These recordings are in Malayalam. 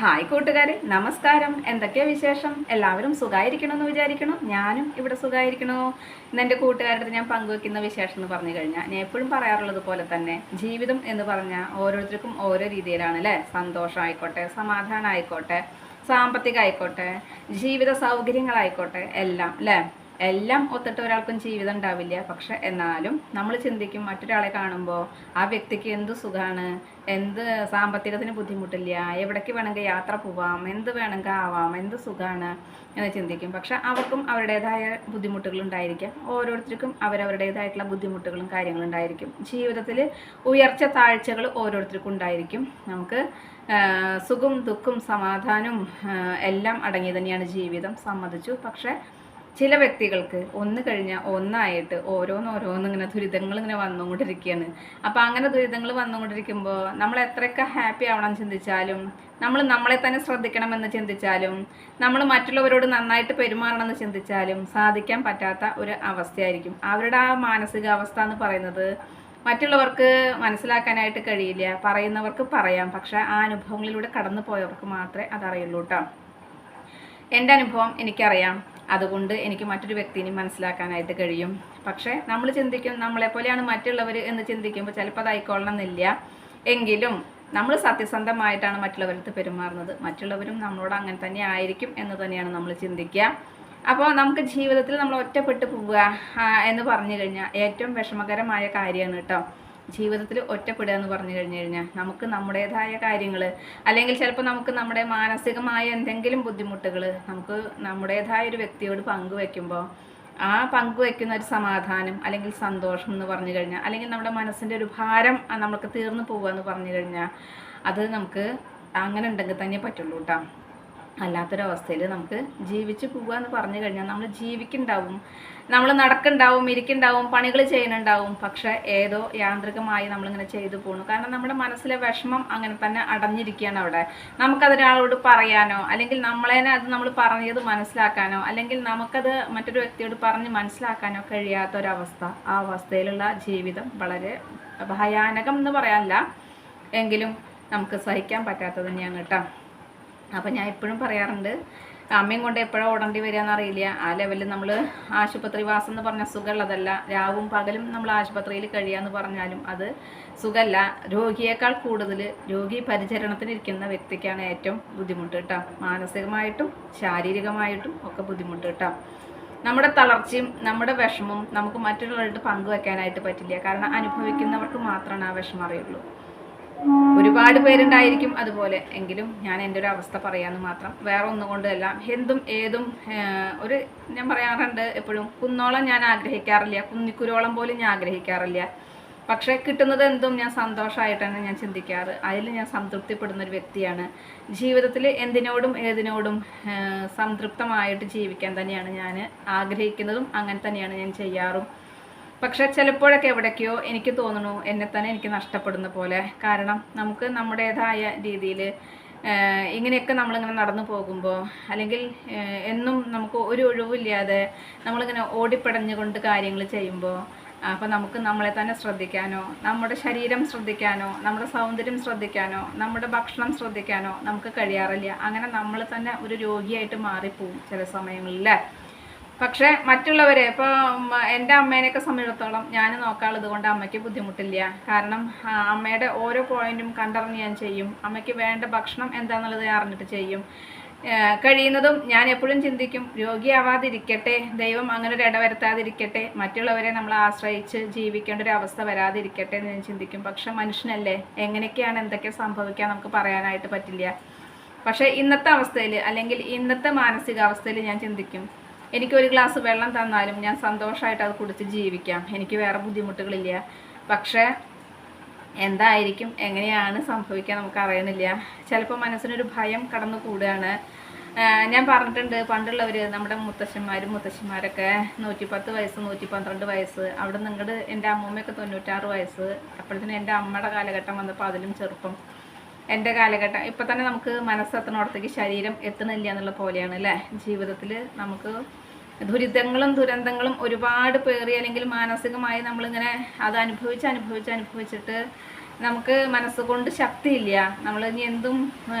ഹായ് കൂട്ടുകാരെ, നമസ്കാരം. എന്തൊക്കെയാ വിശേഷം? എല്ലാവരും സുഖമായിരിക്കണമെന്ന് വിചാരിക്കണു. ഞാനും ഇവിടെ സുഖമായിരിക്കണു. ഇന്ന് എൻ്റെ കൂട്ടുകാരുടെ അടുത്ത് ഞാൻ പങ്കുവെക്കുന്ന വിശേഷം എന്ന് പറഞ്ഞു കഴിഞ്ഞാൽ, ഞാൻ എപ്പോഴും പറയാറുള്ളത് പോലെ തന്നെ ജീവിതം എന്ന് പറഞ്ഞാൽ ഓരോരുത്തർക്കും ഓരോ രീതിയിലാണ് അല്ലേ. സന്തോഷമായിക്കോട്ടെ, സമാധാനം ആയിക്കോട്ടെ, സാമ്പത്തികം ആയിക്കോട്ടെ, ജീവിത സൗകര്യങ്ങളായിക്കോട്ടെ, എല്ലാം അല്ലേ. എല്ലാം ഒത്തിട്ട് ഒരാൾക്കും ജീവിതം ഉണ്ടാവില്ല. പക്ഷെ എന്നാലും നമ്മൾ ചിന്തിക്കും, മറ്റൊരാളെ കാണുമ്പോൾ ആ വ്യക്തിക്ക് എന്ത് സുഖമാണ്, എന്ത് സാമ്പത്തികത്തിന് ബുദ്ധിമുട്ടില്ല, എവിടേക്ക് വേണമെങ്കിൽ യാത്ര പോവാം, എന്ത് വേണമെങ്കിൽ ആവാം, എന്ത് സുഖമാണ് എന്ന് ചിന്തിക്കും. പക്ഷെ അവർക്കും അവരുടേതായ ബുദ്ധിമുട്ടുകളുണ്ടായിരിക്കാം. ഓരോരുത്തർക്കും അവരവരുടേതായിട്ടുള്ള ബുദ്ധിമുട്ടുകളും കാര്യങ്ങളും ഉണ്ടായിരിക്കും. ജീവിതത്തിൽ ഉയർച്ച താഴ്ചകൾ ഓരോരുത്തർക്കും ഉണ്ടായിരിക്കും. നമുക്ക് സുഖം ദുഃഖം സമാധാനവും എല്ലാം അടങ്ങി തന്നെയാണ് ജീവിതം, സമ്മതിച്ചു. പക്ഷെ ചില വ്യക്തികൾക്ക് ഒന്ന് കഴിഞ്ഞാൽ ഒന്നായിട്ട് ഓരോന്നിങ്ങനെ ദുരിതങ്ങൾ ഇങ്ങനെ വന്നുകൊണ്ടിരിക്കുകയാണ്. അപ്പോൾ അങ്ങനെ ദുരിതങ്ങൾ വന്നുകൊണ്ടിരിക്കുമ്പോൾ നമ്മൾ എത്രയൊക്കെ ഹാപ്പി ആവണം ചിന്തിച്ചാലും, നമ്മൾ നമ്മളെ തന്നെ ശ്രദ്ധിക്കണമെന്ന് ചിന്തിച്ചാലും, നമ്മൾ മറ്റുള്ളവരോട് നന്നായിട്ട് പെരുമാറണമെന്ന് ചിന്തിച്ചാലും സാധിക്കാൻ പറ്റാത്ത ഒരു അവസ്ഥയായിരിക്കും. അവരുടെ ആ മാനസികാവസ്ഥ എന്ന് പറയുന്നത് മറ്റുള്ളവർക്ക് മനസ്സിലാക്കാനായിട്ട് കഴിയില്ല. പറയുന്നവർക്ക് പറയാം, പക്ഷെ ആ അനുഭവങ്ങളിലൂടെ കടന്നു പോയവർക്ക് മാത്രമേ അതറിയുള്ളൂ കേട്ടോ. എൻ്റെ അനുഭവം എനിക്കറിയാം, അതുകൊണ്ട് എനിക്ക് മറ്റൊരു വ്യക്തിനെ മനസ്സിലാക്കാനായിട്ട് കഴിയും. പക്ഷേ നമ്മൾ ചിന്തിക്കും നമ്മളെപ്പോലെയാണ് മറ്റുള്ളവർ എന്ന് ചിന്തിക്കുമ്പോൾ ചിലപ്പോൾ അതായിക്കൊള്ളണം എന്നില്ല. എങ്കിലും നമ്മൾ സത്യസന്ധമായിട്ടാണ് മറ്റുള്ളവരടുത്ത് പെരുമാറുന്നത്, മറ്റുള്ളവരും നമ്മളോട് അങ്ങനെ തന്നെ ആയിരിക്കും എന്ന് തന്നെയാണ് നമ്മൾ ചിന്തിക്കുക. അപ്പോൾ നമുക്ക് ജീവിതത്തിൽ നമ്മൾ ഒറ്റപ്പെട്ടു പോവുക എന്ന് പറഞ്ഞു കഴിഞ്ഞാൽ ഏറ്റവും വിഷമകരമായ കാര്യമാണ് കേട്ടോ. ജീവിതത്തിൽ ഒറ്റപ്പെടുക എന്ന് പറഞ്ഞു കഴിഞ്ഞാൽ നമുക്ക് നമ്മുടേതായ കാര്യങ്ങൾ, അല്ലെങ്കിൽ ചിലപ്പോൾ നമുക്ക് നമ്മുടെ മാനസികമായ എന്തെങ്കിലും ബുദ്ധിമുട്ടുകൾ നമുക്ക് നമ്മുടേതായ ഒരു വ്യക്തിയോട് പങ്കുവെക്കുമ്പോൾ ആ പങ്കുവെക്കുന്ന ഒരു സമാധാനം അല്ലെങ്കിൽ സന്തോഷം എന്ന് പറഞ്ഞു കഴിഞ്ഞാൽ, അല്ലെങ്കിൽ നമ്മുടെ മനസ്സിൻ്റെ ഒരു ഭാരം നമുക്ക് തീർന്നു പോവുക എന്ന് പറഞ്ഞു കഴിഞ്ഞാൽ, അത് നമുക്ക് അങ്ങനെ ഉണ്ടെങ്കിൽ തന്നെ പറ്റുള്ളൂ കേട്ടോ. അല്ലാത്തൊരവസ്ഥയിൽ നമുക്ക് ജീവിച്ച് പോവുക എന്ന് പറഞ്ഞു കഴിഞ്ഞാൽ നമ്മൾ ജീവിക്കുന്നുണ്ടാവും, നമ്മൾ നടക്കുന്നുണ്ടാവും, ഇരിക്കുന്നുണ്ടാവും, പണികൾ ചെയ്യുന്നുണ്ടാവും. പക്ഷേ ഏതോ യാന്ത്രികമായി നമ്മളിങ്ങനെ ചെയ്തു പോകുന്നു. കാരണം നമ്മുടെ മനസ്സിലെ വിഷമം അങ്ങനെ തന്നെ അടഞ്ഞിരിക്കുകയാണ് അവിടെ. നമുക്കതൊരാളോട് പറയാനോ, അല്ലെങ്കിൽ നമ്മളേനെ അത് നമ്മൾ പറഞ്ഞത് മനസ്സിലാക്കാനോ, അല്ലെങ്കിൽ നമുക്കത് മറ്റൊരു വ്യക്തിയോട് പറഞ്ഞ് മനസ്സിലാക്കാനോ കഴിയാത്തൊരവസ്ഥ. ആ അവസ്ഥയിലുള്ള ജീവിതം വളരെ ഭയാനകം എന്ന് പറയാനല്ല, എങ്കിലും നമുക്ക് സഹിക്കാൻ പറ്റാത്തത് തന്നെയാണ് കേട്ടോ. അപ്പം ഞാൻ എപ്പോഴും പറയാറുണ്ട്, അമ്മയും കൊണ്ട് എപ്പോഴാണ് ഓടേണ്ടി വരിക എന്നറിയില്ല. ആ ലെവലിൽ നമ്മൾ ആശുപത്രി വാസം എന്ന് പറഞ്ഞാൽ സുഖമുള്ളതല്ല. രാവും പകലും നമ്മൾ ആശുപത്രിയിൽ കഴിയാന്ന് പറഞ്ഞാലും അത് സുഖമല്ല. രോഗിയേക്കാൾ കൂടുതൽ രോഗി പരിചരണത്തിനിരിക്കുന്ന വ്യക്തിക്കാണ് ഏറ്റവും ബുദ്ധിമുട്ട് കേട്ടോ. മാനസികമായിട്ടും ശാരീരികമായിട്ടും ഒക്കെ ബുദ്ധിമുട്ട് കേട്ടോ. നമ്മുടെ തളർച്ചയും നമ്മുടെ വിഷമവും നമുക്ക് മറ്റുള്ളവരുടെ പങ്കുവെക്കാനായിട്ട് പറ്റില്ല. കാരണം അനുഭവിക്കുന്നവർക്ക് മാത്രമാണ് ആ വിഷമം അറിയുള്ളൂ. ഒരുപാട് പേരുണ്ടായിരിക്കും അതുപോലെ. എങ്കിലും ഞാൻ എൻ്റെ ഒരു അവസ്ഥ പറയാമെന്ന് മാത്രം, വേറെ ഒന്നുകൊണ്ടല്ല. എന്തും ഏതും ഞാൻ പറയാറുണ്ട് എപ്പോഴും, കുന്നോളം ഞാൻ ആഗ്രഹിക്കാറില്ല, കുന്നിക്കുരോളം പോലും ഞാൻ ആഗ്രഹിക്കാറില്ല. പക്ഷേ കിട്ടുന്നത് എന്തും ഞാൻ സന്തോഷമായിട്ടാണ് ഞാൻ ചിന്തിക്കാറ്. അതിൽ ഞാൻ സംതൃപ്തിപ്പെടുന്ന ഒരു വ്യക്തിയാണ്. ജീവിതത്തിൽ എന്തിനോടും ഏതിനോടും സംതൃപ്തമായിട്ട് ജീവിക്കാൻ തന്നെയാണ് ഞാൻ ആഗ്രഹിക്കുന്നതും അങ്ങനെ തന്നെയാണ് ഞാൻ ചെയ്യാറും. പക്ഷെ ചിലപ്പോഴൊക്കെ എവിടേക്കോ എനിക്ക് തോന്നുന്നു എന്നെ തന്നെ എനിക്ക് നഷ്ടപ്പെടുന്ന പോലെ. കാരണം നമുക്ക് നമ്മുടേതായ രീതിയിൽ ഇങ്ങനെയൊക്കെ നമ്മളിങ്ങനെ നടന്നു പോകുമ്പോൾ, അല്ലെങ്കിൽ എന്നും നമുക്ക് ഒരു ഒഴിവില്ലാതെ നമ്മളിങ്ങനെ ഓടിപ്പടഞ്ഞുകൊണ്ട് കാര്യങ്ങൾ ചെയ്യുമ്പോൾ, അപ്പോൾ നമുക്ക് നമ്മളെ തന്നെ ശ്രദ്ധിക്കാനോ, നമ്മുടെ ശരീരം ശ്രദ്ധിക്കാനോ, നമ്മുടെ സൗന്ദര്യം ശ്രദ്ധിക്കാനോ, നമ്മുടെ ഭക്ഷണം ശ്രദ്ധിക്കാനോ നമുക്ക് കഴിയാറില്ല. അങ്ങനെ നമ്മൾ തന്നെ ഒരു രോഗിയായിട്ട് മാറിപ്പോവും ചില സമയങ്ങളിൽ. പക്ഷേ മറ്റുള്ളവരെ, ഇപ്പോൾ എൻ്റെ അമ്മേനെയൊക്കെ സംബന്ധിച്ചിടത്തോളം ഞാൻ നോക്കാനുള്ളത് കൊണ്ട് അമ്മയ്ക്ക് ബുദ്ധിമുട്ടില്ല. കാരണം അമ്മയുടെ ഓരോ പോയിന്റും കണ്ടറിഞ്ഞ് ഞാൻ ചെയ്യും. അമ്മയ്ക്ക് വേണ്ട ഭക്ഷണം എന്താണെന്നുള്ളത് ഞാൻ അറിഞ്ഞിട്ട് ചെയ്യും. കഴിയുന്നതും ഞാൻ എപ്പോഴും ചിന്തിക്കും, രോഗിയാവാതിരിക്കട്ടെ, ദൈവം അങ്ങനെ ഒരു ഇടവരുത്താതിരിക്കട്ടെ, മറ്റുള്ളവരെ നമ്മൾ ആശ്രയിച്ച് ജീവിക്കേണ്ട ഒരു അവസ്ഥ വരാതിരിക്കട്ടെ എന്ന് ഞാൻ ചിന്തിക്കും. പക്ഷെ മനുഷ്യനല്ലേ, എങ്ങനെയൊക്കെയാണ് എന്തൊക്കെ സംഭവിക്കുക നമുക്ക് പറയാനായിട്ട് പറ്റില്ല. പക്ഷേ ഇന്നത്തെ അവസ്ഥയിൽ, അല്ലെങ്കിൽ ഇന്നത്തെ മാനസികാവസ്ഥയിൽ ഞാൻ ചിന്തിക്കും, എനിക്കൊരു ഗ്ലാസ് വെള്ളം തന്നാലും ഞാൻ സന്തോഷമായിട്ട് അത് കുടിച്ച് ജീവിക്കാം, എനിക്ക് വേറെ ബുദ്ധിമുട്ടുകളില്ല. പക്ഷേ എന്തായിരിക്കും, എങ്ങനെയാണ് സംഭവിക്കുക നമുക്ക് അറിയണില്ല. ചിലപ്പോൾ മനസ്സിനൊരു ഭയം കടന്നു കൂടുകയാണ്. ഞാൻ പറഞ്ഞിട്ടുണ്ട്, പണ്ടുള്ളവർ നമ്മുടെ മുത്തശ്ശന്മാരൊക്കെ 110 വയസ്സ് 112 വയസ്സ്, അവിടെ നിങ്ങളുടെ എൻ്റെ അമ്മൂമ്മയൊക്കെ 96 വയസ്സ്. അപ്പോഴത്തേനും എൻ്റെ അമ്മയുടെ കാലഘട്ടം വന്നപ്പോൾ അതിലും ചെറുപ്പം. എൻ്റെ കാലഘട്ടം ഇപ്പം തന്നെ നമുക്ക് മനസ്സെത്തണോടത്തേക്ക് ശരീരം എത്തണില്ല എന്നുള്ള പോലെയാണ് അല്ലേ. ജീവിതത്തിൽ നമുക്ക് ദുരിതങ്ങളും ദുരന്തങ്ങളും ഒരുപാട് പേറി, അല്ലെങ്കിൽ മാനസികമായി നമ്മളിങ്ങനെ അത് അനുഭവിച്ചിട്ട് നമുക്ക് മനസ്സുകൊണ്ട് ശക്തിയില്ല. നമ്മൾ ഇനി എന്തും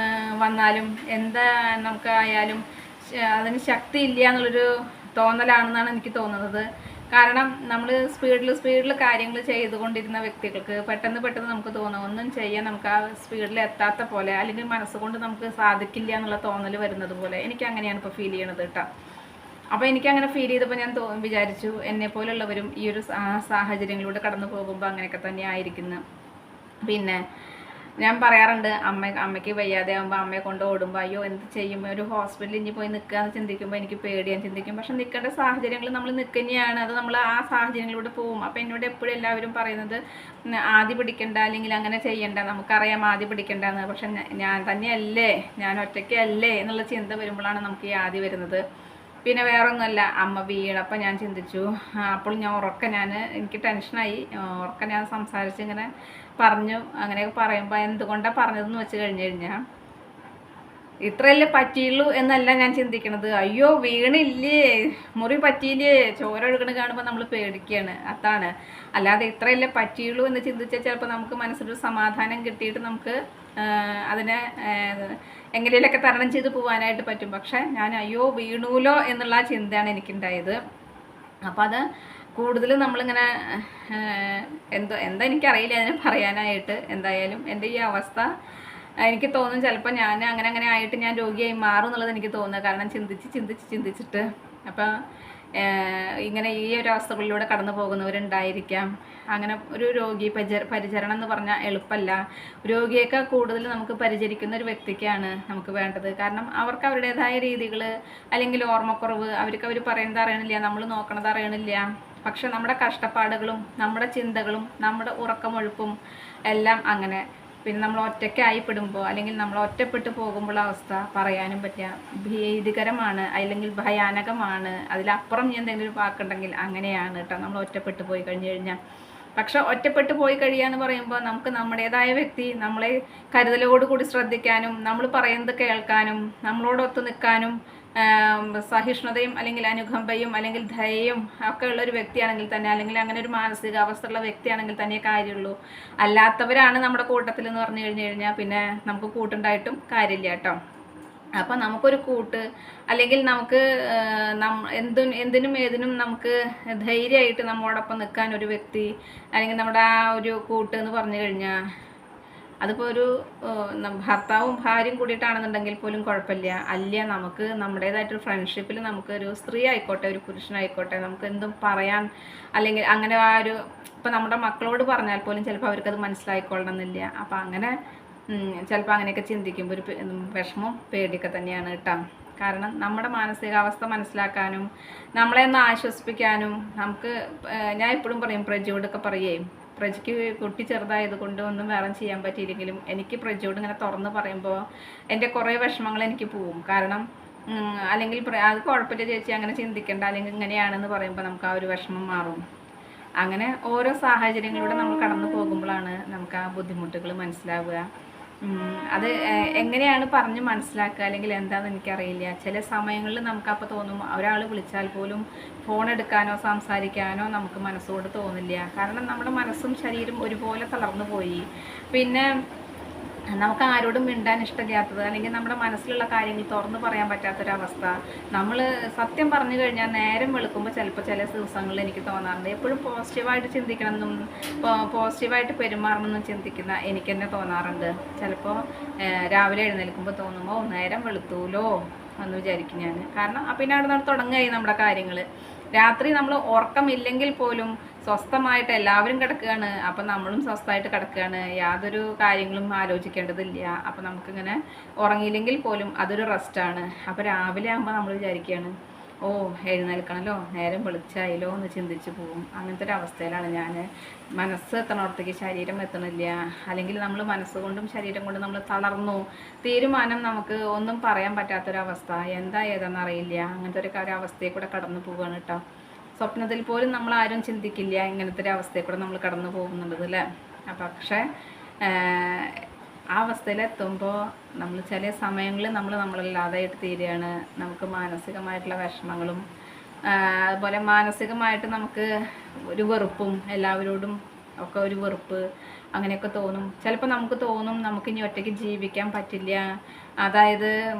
വന്നാലും എന്താ നമുക്കായാലും അതിന് ശക്തി ഇല്ല എന്നുള്ളൊരു തോന്നലാണെന്നാണ് എനിക്ക് തോന്നുന്നത്. കാരണം നമ്മൾ സ്പീഡിൽ കാര്യങ്ങൾ ചെയ്തുകൊണ്ടിരുന്ന വ്യക്തികൾക്ക് പെട്ടെന്ന് നമുക്ക് തോന്നും ഒന്നും ചെയ്യാൻ നമുക്ക് ആ സ്പീഡിൽ എത്താത്ത പോലെ, അല്ലെങ്കിൽ മനസ്സുകൊണ്ട് നമുക്ക് സാധിക്കില്ല എന്നുള്ള തോന്നൽ വരുന്നത് പോലെ എനിക്ക് അങ്ങനെയാണ് ഇപ്പോൾ ഫീൽ ചെയ്യണത് കേട്ടോ. അപ്പോൾ എനിക്കങ്ങനെ ഫീൽ ചെയ്തപ്പോൾ ഞാൻ വിചാരിച്ചു എന്നെപ്പോലുള്ളവരും ഈ ഒരു സാഹചര്യങ്ങളിലൂടെ കടന്നു പോകുമ്പോൾ അങ്ങനെയൊക്കെ തന്നെ ആയിരിക്കുന്നു. പിന്നെ ഞാൻ പറയാറുണ്ട്, അമ്മയ്ക്ക് വയ്യാതെ ആകുമ്പോൾ അമ്മയെ കൊണ്ട് ഓടുമ്പോൾ അയ്യോ എന്ത് ചെയ്യും, ഒരു ഹോസ്പിറ്റലിൽ ഇനി പോയി നിൽക്കുക എന്ന് ചിന്തിക്കുമ്പോൾ എനിക്ക് പേടിയാൻ ചിന്തിക്കും. പക്ഷെ നിൽക്കേണ്ട സാഹചര്യങ്ങൾ നമ്മൾ നിൽക്കുന്നതാണ്, അത് നമ്മൾ ആ സാഹചര്യങ്ങളിലൂടെ പോവും. അപ്പോൾ എന്നോട് എപ്പോഴും എല്ലാവരും പറയുന്നത് ആദ്യ പിടിക്കണ്ട, അല്ലെങ്കിൽ അങ്ങനെ ചെയ്യണ്ട, നമുക്കറിയാം ആദ്യ പിടിക്കണ്ടെന്ന്. പക്ഷെ ഞാൻ തന്നെയല്ലേ, ഞാൻ ഒറ്റയ്ക്കല്ലേ എന്നുള്ള ചിന്ത വരുമ്പോഴാണ് നമുക്ക് ഈ ആദ്യം വരുന്നത്. പിന്നെ വേറെ ഒന്നുമല്ല, അമ്മ വീണപ്പോൾ ഞാൻ ചിന്തിച്ചു. അപ്പോൾ എനിക്ക് ടെൻഷനായി. ഞാൻ സംസാരിച്ച് ഇങ്ങനെ പറഞ്ഞു. അങ്ങനെയൊക്കെ പറയുമ്പോൾ എന്തുകൊണ്ടാണ് പറഞ്ഞതെന്ന് വെച്ച് കഴിഞ്ഞാൽ ഇത്രയല്ലേ പറ്റിയുള്ളൂ എന്നല്ല ഞാൻ ചിന്തിക്കണത്. അയ്യോ വീണില്ലേ, മുറി പറ്റിയില്ലേ, ചോര ഒഴുകണ കാണുമ്പോൾ നമ്മൾ പേടിക്കുകയാണ്, അതാണ്. അല്ലാതെ ഇത്രയല്ലേ പറ്റിയുള്ളൂ എന്ന് ചിന്തിച്ചാൽ ചിലപ്പോൾ നമുക്ക് മനസ്സിലൊരു സമാധാനം കിട്ടിയിട്ട് നമുക്ക് അതിനെ എങ്ങനെയൊക്കെ തരണം ചെയ്ത് പോകാനായിട്ട് പറ്റും. പക്ഷെ ഞാൻ അയ്യോ വീണൂലോ എന്നുള്ള ചിന്തയാണ് എനിക്കുണ്ടായത്. അപ്പോൾ അത് കൂടുതൽ നമ്മളിങ്ങനെ എന്താ എനിക്കറിയില്ല അതിനെ പറയാനായിട്ട്. എന്തായാലും എൻ്റെ ഈ അവസ്ഥ എനിക്ക് തോന്നും ചിലപ്പോൾ ഞാൻ അങ്ങനെ ആയിട്ട് ഞാൻ രോഗിയായി മാറും എന്നുള്ളത് എനിക്ക് തോന്നുന്നത്. കാരണം ചിന്തിച്ചിട്ട് അപ്പം ഇങ്ങനെ ഈ ഒരു അവസ്ഥകളിലൂടെ കടന്നു പോകുന്നവരുണ്ടായിരിക്കാം. അങ്ങനെ ഒരു രോഗി പരിചരണം എന്ന് പറഞ്ഞാൽ എളുപ്പമല്ല. രോഗിയേക്കാൾ കൂടുതൽ നമുക്ക് പരിചരിക്കുന്ന ഒരു വ്യക്തിക്കാണ് നമുക്ക് വേണ്ടത്. കാരണം അവർക്ക് അവരുടേതായ രീതികൾ, അല്ലെങ്കിൽ ഓർമ്മക്കുറവ്, അവർ പറയുന്നത് അറിയണില്ല, നമ്മൾ നോക്കണത് അറിയണില്ല. പക്ഷെ നമ്മുടെ കഷ്ടപ്പാടുകളും നമ്മുടെ ചിന്തകളും നമ്മുടെ ഉറക്കമൊഴുപ്പും എല്ലാം അങ്ങനെ. പിന്നെ നമ്മൾ ഒറ്റയ്ക്കായിപ്പെടുമ്പോൾ, അല്ലെങ്കിൽ നമ്മൾ ഒറ്റപ്പെട്ടു പോകുമ്പോൾ അവസ്ഥ പറയാനും പറ്റില്ല, ഭീതികരമാണ്, അല്ലെങ്കിൽ ഭയാനകമാണ്. അതിലപ്പുറം ഞാൻ എന്തെങ്കിലും ഒരു വാക്കുണ്ടെങ്കിൽ അങ്ങനെയാണ് കേട്ടോ നമ്മൾ ഒറ്റപ്പെട്ടു പോയി കഴിഞ്ഞാൽ. പക്ഷെ ഒറ്റപ്പെട്ടു പോയി കഴിയാന്ന് പറയുമ്പോൾ നമുക്ക് നമ്മുടേതായ വ്യക്തി നമ്മളെ കരുതലോടുകൂടി ശ്രദ്ധിക്കാനും, നമ്മൾ പറയുന്നത് കേൾക്കാനും, നമ്മളോടൊത്ത് നിൽക്കാനും സഹിഷ്ണുതയും അല്ലെങ്കിൽ അനുകമ്പയും അല്ലെങ്കിൽ ദയയും ഒക്കെ ഉള്ളൊരു വ്യക്തിയാണെങ്കിൽ തന്നെ, അല്ലെങ്കിൽ അങ്ങനെ ഒരു മാനസികാവസ്ഥയുള്ള വ്യക്തിയാണെങ്കിൽ തന്നെ കാര്യമുള്ളൂ. അല്ലാത്തവരാണ് നമ്മുടെ കൂട്ടത്തിൽ എന്ന് പറഞ്ഞു കഴിഞ്ഞാൽ പിന്നെ നമുക്ക് കൂട്ടുണ്ടായിട്ടും കാര്യമില്ല കേട്ടോ. അപ്പം നമുക്കൊരു കൂട്ട്, അല്ലെങ്കിൽ നമുക്ക് എന്തിനും ഏതിനും നമുക്ക് ധൈര്യമായിട്ട് നമ്മളോടൊപ്പം നിൽക്കാൻ ഒരു വ്യക്തി, അല്ലെങ്കിൽ നമ്മുടെ ആ ഒരു കൂട്ട് എന്ന് പറഞ്ഞു കഴിഞ്ഞാൽ അതിപ്പോൾ ഒരു ഭർത്താവും ഭാര്യയും കൂടിയിട്ടാണെന്നുണ്ടെങ്കിൽ പോലും കുഴപ്പമില്ല. അല്ല, നമുക്ക് നമ്മുടേതായിട്ടൊരു ഫ്രണ്ട്ഷിപ്പിൽ നമുക്കൊരു സ്ത്രീ ആയിക്കോട്ടെ ഒരു പുരുഷനായിക്കോട്ടെ നമുക്ക് എന്തും പറയാൻ, അല്ലെങ്കിൽ അങ്ങനെ ആ ഒരു ഇപ്പം നമ്മുടെ മക്കളോട് പറഞ്ഞാൽ പോലും ചിലപ്പോൾ അവർക്കത് മനസ്സിലായിക്കൊള്ളണമെന്നില്ല. അപ്പം അങ്ങനെ ചിലപ്പോൾ അങ്ങനെയൊക്കെ ചിന്തിക്കുമ്പോൾ ഒരു വിഷമവും പേടിയൊക്കെ തന്നെയാണ് കേട്ടോ. കാരണം നമ്മുടെ മാനസികാവസ്ഥ മനസ്സിലാക്കാനും നമ്മളെ ഒന്ന് ആശ്വസിപ്പിക്കാനും നമുക്ക്, ഞാൻ എപ്പോഴും പറയും, പ്രജയോടൊക്കെ പറയുകയും, പ്രജയ്ക്ക് കുട്ടി ചെറുതായത് കൊണ്ട് ഒന്നും വേറെ ചെയ്യാൻ പറ്റിയില്ലെങ്കിലും എനിക്ക് പ്രജയോട് ഇങ്ങനെ തുറന്ന് പറയുമ്പോൾ എൻ്റെ കുറേ വിഷമങ്ങൾ എനിക്ക് പോവും. കാരണം അല്ലെങ്കിൽ അത് കുഴപ്പമില്ല ചേച്ചി, അങ്ങനെ ചിന്തിക്കേണ്ട, അല്ലെങ്കിൽ ഇങ്ങനെയാണെന്ന് പറയുമ്പോൾ നമുക്ക് ആ ഒരു വിഷമം മാറും. അങ്ങനെ ഓരോ സാഹചര്യങ്ങളിലൂടെ നമ്മൾ കടന്നു പോകുമ്പോഴാണ് നമുക്ക് ആ ബുദ്ധിമുട്ടുകൾ മനസ്സിലാവുക. അത് എങ്ങനെയാണ് പറഞ്ഞ് മനസ്സിലാക്കുക അല്ലെങ്കിൽ എന്താണെന്ന് എനിക്കറിയില്ല. ചില സമയങ്ങളിൽ നമുക്കപ്പോൾ തോന്നും, ഒരാൾ വിളിച്ചാൽ പോലും ഫോൺ എടുക്കാനോ സംസാരിക്കാനോ നമുക്ക് മനസ്സോട് തോന്നില്ല. കാരണം നമ്മുടെ മനസ്സും ശരീരം ഒരുപോലെ തളർന്നു പോയി. പിന്നെ നമുക്ക് ആരോടും മിണ്ടാൻ ഇഷ്ടമില്ലാത്തത്, അല്ലെങ്കിൽ നമ്മുടെ മനസ്സിലുള്ള കാര്യങ്ങൾ തുറന്നു പറയാൻ പറ്റാത്തൊരവസ്ഥ. നമ്മൾ സത്യം പറഞ്ഞു കഴിഞ്ഞാൽ നേരം വെളുക്കുമ്പോൾ ചിലപ്പോൾ ചില ദിവസങ്ങളിൽ എനിക്ക് തോന്നാറുണ്ട് എപ്പോഴും പോസിറ്റീവായിട്ട് ചിന്തിക്കണമെന്നും പോസിറ്റീവായിട്ട് പെരുമാറണമെന്നും ചിന്തിക്കുന്ന എനിക്ക് തന്നെ തോന്നാറുണ്ട്. ചിലപ്പോൾ രാവിലെ എഴുന്നേൽക്കുമ്പോൾ തോന്നുമോ നേരം വെളുത്തൂലോ എന്ന് വിചാരിക്കും ഞാൻ. കാരണം പിന്നെ അവിടെ നിന്ന് തുടങ്ങുകയായി നമ്മുടെ കാര്യങ്ങൾ. രാത്രി നമ്മൾ ഉറക്കമില്ലെങ്കിൽ പോലും സ്വസ്ഥമായിട്ട് എല്ലാവരും കിടക്കുകയാണ്, അപ്പം നമ്മളും സ്വസ്ഥമായിട്ട് കിടക്കുകയാണ്, യാതൊരു കാര്യങ്ങളും ആലോചിക്കേണ്ടതില്ല. അപ്പം നമുക്കിങ്ങനെ ഉറങ്ങിയില്ലെങ്കിൽ പോലും അതൊരു റെസ്റ്റാണ്. അപ്പോൾ രാവിലെ ആകുമ്പോൾ നമ്മൾ വിചാരിക്കുകയാണ് ഓ എഴുന്നേൽക്കണമല്ലോ, നേരം വെളിച്ചായല്ലോ എന്ന് ചിന്തിച്ച് പോവും. അങ്ങനത്തെ ഒരു അവസ്ഥയിലാണ് ഞാൻ. മനസ്സ് എത്തണോടത്തേക്ക് ശരീരം എത്തണില്ല, അല്ലെങ്കിൽ നമ്മൾ മനസ്സുകൊണ്ടും ശരീരം കൊണ്ടും നമ്മൾ തളർന്നു. തീരുമാനം നമുക്ക് ഒന്നും പറയാൻ പറ്റാത്തൊരവസ്ഥ, എന്താ ഏതാണെന്നറിയില്ല. അങ്ങനത്തെ ഒരു അവസ്ഥയിൽ കൂടെ കടന്നു പോവുകയാണ് കേട്ടോ. സ്വപ്നത്തിൽ പോലും നമ്മൾ ആരും ചിന്തിക്കില്ല ഇങ്ങനത്തെ ഒരു അവസ്ഥയിൽ കൂടെ നമ്മൾ കടന്നു പോകുന്നുള്ളത് അല്ലേ. പക്ഷേ ആ അവസ്ഥയിലെത്തുമ്പോൾ നമ്മൾ ചില സമയങ്ങളിൽ നമ്മളല്ലാതായിട്ട് തീരുകയാണ്. നമുക്ക് മാനസികമായിട്ടുള്ള വിഷമങ്ങളും അതുപോലെ മാനസികമായിട്ട് നമുക്ക് ഒരു വെറുപ്പും, എല്ലാവരോടും ഒക്കെ ഒരു വെറുപ്പ് അങ്ങനെയൊക്കെ തോന്നും. ചിലപ്പോൾ നമുക്ക് തോന്നും നമുക്കിനി ഒറ്റയ്ക്ക് ജീവിക്കാൻ പറ്റില്ല, അതായത്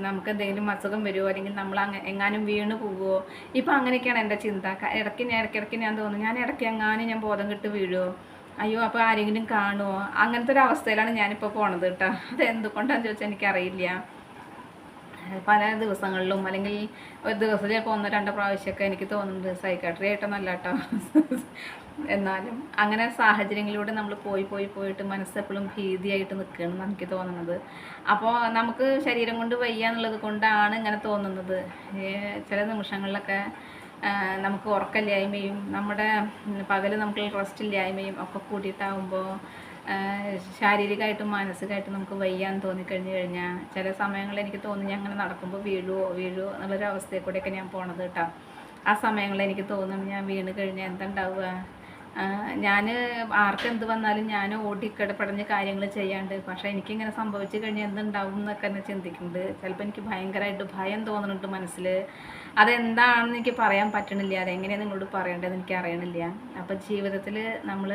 നമുക്ക് എന്തെങ്കിലും അസുഖം വരുമോ, അല്ലെങ്കിൽ നമ്മൾ എങ്ങാനും വീണ് പോവുമോ. ഇപ്പം അങ്ങനെയൊക്കെയാണ് എൻ്റെ ചിന്ത. ഇടയ്ക്കിടയ്ക്ക് ഞാൻ തോന്നുന്നു, ഞാൻ ഇടയ്ക്ക് എങ്ങാനും ഞാൻ ബോധം കെട്ട് വീഴുമോ, അയ്യോ അപ്പോൾ ആരെങ്കിലും കാണുമോ, അങ്ങനത്തെ ഒരു അവസ്ഥയിലാണ് ഞാനിപ്പോൾ പോണത് കേട്ടോ. അത് എന്തുകൊണ്ടാണെന്ന് ചോദിച്ചാൽ എനിക്കറിയില്ല. പല ദിവസങ്ങളിലും അല്ലെങ്കിൽ ഒരു ദിവസം ചിലപ്പോൾ 1-2 പ്രാവശ്യമൊക്കെ എനിക്ക് തോന്നുന്നുണ്ട്. സൈക്കാട്രി ആയിട്ടൊന്നല്ല കേട്ടോ, എന്നാലും അങ്ങനെ സാഹചര്യങ്ങളിലൂടെ നമ്മൾ പോയിട്ട് മനസ്സെപ്പോഴും ഭീതിയായിട്ട് നിൽക്കുകയാണെന്ന് എനിക്ക് തോന്നുന്നത്. അപ്പോൾ നമുക്ക് ശരീരം കൊണ്ട് വയ്യ എന്നുള്ളത് കൊണ്ടാണ് ഇങ്ങനെ തോന്നുന്നത്. ചില നിമിഷങ്ങളിലൊക്കെ നമുക്ക് ഉറക്കമില്ലായ്മയും നമ്മുടെ പകൽ നമുക്ക് റെസ്റ്റ് ഇല്ലായ്മയും ഒക്കെ കൂട്ടിയിട്ടാകുമ്പോൾ ശാരീരികമായിട്ടും മാനസികമായിട്ടും നമുക്ക് വയ്യാന്ന് തോന്നിക്കഴിഞ്ഞ് കഴിഞ്ഞാൽ ചില സമയങ്ങളിൽ എനിക്ക് തോന്നി ഞാൻ അങ്ങനെ നടക്കുമ്പോൾ വീഴുമോ എന്നുള്ളൊരു അവസ്ഥയിൽ കൂടെയൊക്കെ ഞാൻ പോണത് കേട്ടോ. ആ സമയങ്ങളിൽ എനിക്ക് തോന്നും ഞാൻ വീണ് കഴിഞ്ഞാൽ എന്തുണ്ടാവുക, ഞാൻ ആർക്കെന്ത് വന്നാലും ഞാൻ ഓടിക്കടപ്പടഞ്ഞ് കാര്യങ്ങൾ ചെയ്യാണ്ട്, പക്ഷേ എനിക്കിങ്ങനെ സംഭവിച്ചു കഴിഞ്ഞാൽ എന്തുണ്ടാവും എന്നൊക്കെ എന്നെ ചിന്തിക്കുന്നുണ്ട്. ചിലപ്പോൾ എനിക്ക് ഭയങ്കരമായിട്ട് ഭയം തോന്നുന്നുണ്ട് മനസ്സിൽ. അതെന്താണെന്ന് എനിക്ക് പറയാൻ പറ്റണില്ല, അതെങ്ങനെയാണ് നിങ്ങളോട് പറയേണ്ടതെന്ന് എനിക്ക് അറിയണില്ല. അപ്പോൾ ജീവിതത്തിൽ നമ്മൾ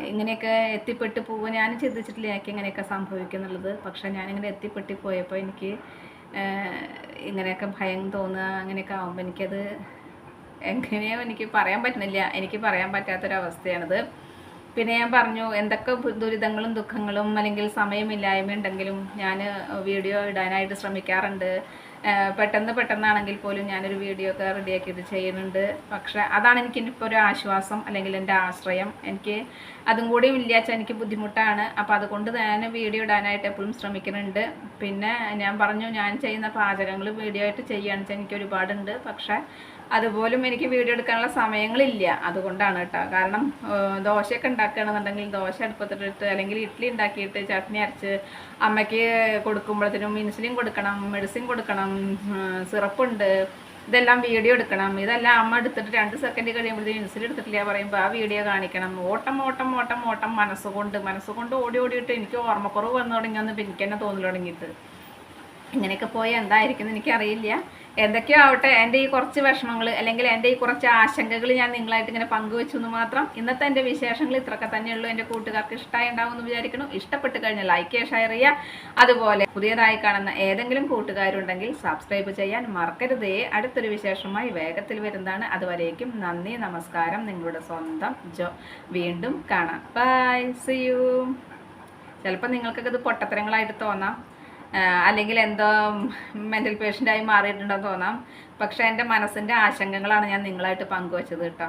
ഇങ്ങനെയൊക്കെ എത്തിപ്പെട്ട് പോവുക ഞാൻ ചിന്തിച്ചിട്ടില്ല എനിക്ക് ഇങ്ങനെയൊക്കെ സംഭവിക്കും എന്നുള്ളത്. പക്ഷേ ഞാനിങ്ങനെ എത്തിപ്പെട്ട് പോയപ്പോൾ എനിക്ക് ഇങ്ങനെയൊക്കെ ഭയം തോന്നുക, അങ്ങനെയൊക്കെ ആകുമ്പോൾ എനിക്കത് എങ്ങനെയോ എനിക്ക് പറയാൻ പറ്റുന്നില്ല. എനിക്ക് പറയാൻ പറ്റാത്തൊരവസ്ഥയാണിത്. പിന്നെ ഞാൻ പറഞ്ഞു, എന്തൊക്കെ ദുരിതങ്ങളും ദുഃഖങ്ങളും അല്ലെങ്കിൽ സമയമില്ലായ്മ ഉണ്ടെങ്കിലും ഞാൻ വീഡിയോ ഇടാനായിട്ട് ശ്രമിക്കാറുണ്ട്. പെട്ടെന്നാണെങ്കിൽ പോലും ഞാനൊരു വീഡിയോ ഒക്കെ റെഡിയാക്കിയിട്ട് ചെയ്യുന്നുണ്ട്. പക്ഷേ അതാണ് എനിക്കിപ്പോൾ ഒരു ആശ്വാസം അല്ലെങ്കിൽ എൻ്റെ ആശ്രയം. എനിക്ക് അതും കൂടി ഇല്ലാച്ചാൽ എനിക്ക് ബുദ്ധിമുട്ടാണ്. അപ്പോൾ അതുകൊണ്ട് ഞാൻ വീഡിയോ ഇടാനായിട്ട് എപ്പോഴും ശ്രമിക്കുന്നുണ്ട്. പിന്നെ ഞാൻ പറഞ്ഞു, ഞാൻ ചെയ്യുന്ന പാചകങ്ങൾ വീഡിയോ ആയിട്ട് ചെയ്യുകയാണെന്ന് വെച്ചാൽ എനിക്ക് ഒരുപാടുണ്ട്. പക്ഷേ അതുപോലും എനിക്ക് വീഡിയോ എടുക്കാനുള്ള സമയങ്ങളില്ല. അതുകൊണ്ടാണ് കേട്ടോ. കാരണം ദോശയൊക്കെ ഉണ്ടാക്കുകയാണെന്നുണ്ടെങ്കിൽ ദോശ അടുപ്പത്തിട്ടിട്ട് അല്ലെങ്കിൽ ഇഡ്ഡലി ഉണ്ടാക്കിയിട്ട് ചട്നി അരച്ച് അമ്മയ്ക്ക് കൊടുക്കുമ്പോഴത്തേനും ഇൻസുലിൻ കൊടുക്കണം, മെഡിസിൻ കൊടുക്കണം, സിറപ്പുണ്ട്, ഇതെല്ലാം വീഡിയോ എടുക്കണം. ഇതെല്ലാം അമ്മ എടുത്തിട്ട് 2 സെക്കൻഡ് കഴിയുമ്പോഴത്തേക്കും ഇൻസുലിൻ എടുത്തിട്ടില്ല പറയുമ്പോൾ ആ വീഡിയോ കാണിക്കണം. ഓട്ടം മനസ്സുകൊണ്ട് ഓടിയിട്ട് എനിക്ക് ഓർമ്മക്കുറവ് വന്നു തുടങ്ങിയെന്ന് എനിക്ക് തന്നെ തോന്നൽ തുടങ്ങിയിട്ട്. ഇങ്ങനെയൊക്കെ പോയി എന്തായിരിക്കും എനിക്കറിയില്ല. എന്തൊക്കെയോ ആവട്ടെ, എൻ്റെ ഈ കുറച്ച് വിഷമങ്ങൾ അല്ലെങ്കിൽ എൻ്റെ ഈ കുറച്ച് ആശങ്കകൾ ഞാൻ നിങ്ങളായിട്ട് ഇങ്ങനെ പങ്കുവെച്ചു എന്ന് മാത്രം. ഇന്നത്തെ എൻ്റെ വിശേഷങ്ങൾ ഇത്രയൊക്കെ തന്നെയുള്ളൂ. എൻ്റെ കൂട്ടുകാർക്ക് ഇഷ്ടമായി ഉണ്ടാവുമെന്ന് വിചാരിക്കുന്നു. ഇഷ്ടപ്പെട്ട് കഴിഞ്ഞാൽ ലൈക്ക് ചെയ്യുക, ഷെയർ ചെയ്യുക. അതുപോലെ പുതിയതായി കാണുന്ന ഏതെങ്കിലും കൂട്ടുകാരുണ്ടെങ്കിൽ സബ്സ്ക്രൈബ് ചെയ്യാൻ മറക്കരുതേ. അടുത്തൊരു വിശേഷമായി വേഗത്തിൽ വരുന്നതാണ്. അതുവരേക്കും നന്ദി, നമസ്കാരം. നിങ്ങളുടെ സ്വന്തം ജോ. വീണ്ടും കാണാം. Bye, see you. ചിലപ്പോൾ നിങ്ങൾക്കൊക്കെ ഇത് പൊട്ടത്തരങ്ങളായിട്ട് തോന്നാം, അല്ലെങ്കിൽ എന്തോ മെൻ്റൽ പേഷ്യൻ്റായി മാറിയിട്ടുണ്ടെന്ന് തോന്നാം. പക്ഷേ എൻ്റെ മനസ്സിൻ്റെ ആശങ്കകളാണ് ഞാൻ നിങ്ങളായിട്ട് പങ്കുവച്ചത് കേട്ടോ.